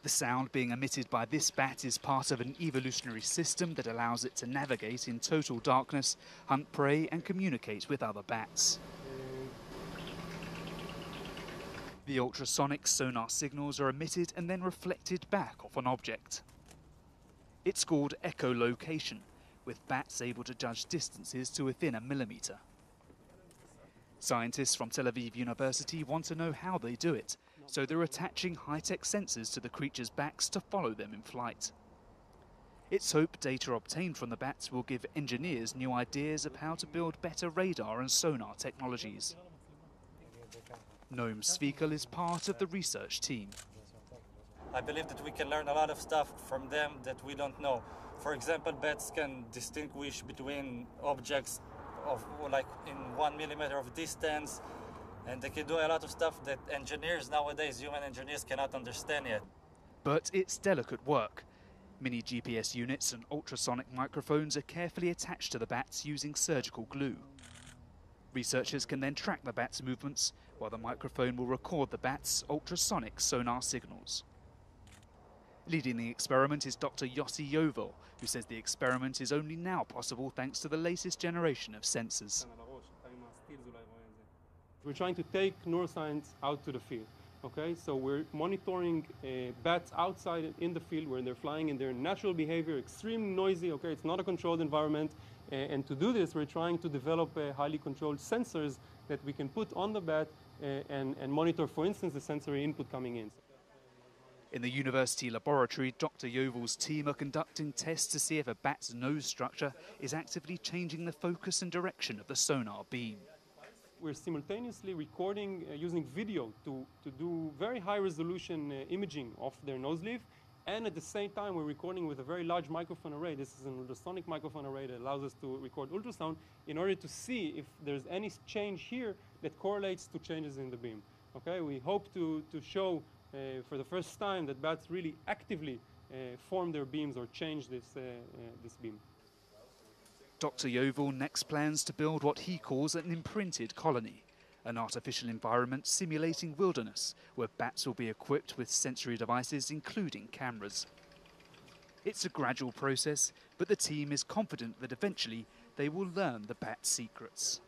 The sound being emitted by this bat is part of an evolutionary system that allows it to navigate in total darkness, hunt prey and communicate with other bats. The ultrasonic sonar signals are emitted and then reflected back off an object. It's called echolocation, with bats able to judge distances to within a millimetre. Scientists from Tel Aviv University want to know how they do it, so they're attaching high-tech sensors to the creatures' backs to follow them in flight. It's hoped data obtained from the bats will give engineers new ideas of how to build better radar and sonar technologies. Noam Svikal is part of the research team. I believe that we can learn a lot of stuff from them that we don't know. For example, bats can distinguish between objects of like in 1 millimeter of distance, and they can do a lot of stuff that engineers nowadays, human engineers, cannot understand yet. But it's delicate work. Mini GPS units and ultrasonic microphones are carefully attached to the bats using surgical glue. Researchers can then track the bat's movements, while the microphone will record the bat's ultrasonic sonar signals. Leading the experiment is Dr. Yossi Yovel, who says the experiment is only now possible thanks to the latest generation of sensors. We're trying to take neuroscience out to the field. Okay, so we're monitoring bats outside in the field where they're flying in their natural behavior, extremely noisy. Okay, it's not a controlled environment. And to do this, we're trying to develop highly controlled sensors that we can put on the bat and monitor, for instance, the sensory input coming in. In the university laboratory, Dr. Yovel's team are conducting tests to see if a bat's nose structure is actively changing the focus and direction of the sonar beam. We're simultaneously recording using video to do very high resolution imaging of their nose leaf, and at the same time we're recording with a very large microphone array. This is an ultrasonic microphone array that allows us to record ultrasound in order to see if there's any change here that correlates to changes in the beam. Okay, we hope to show for the first time that bats really actively form their beams or change this beam. Dr. Yovel next plans to build what he calls an imprinted colony, an artificial environment simulating wilderness where bats will be equipped with sensory devices including cameras. It's a gradual process, but the team is confident that eventually they will learn the bat's secrets.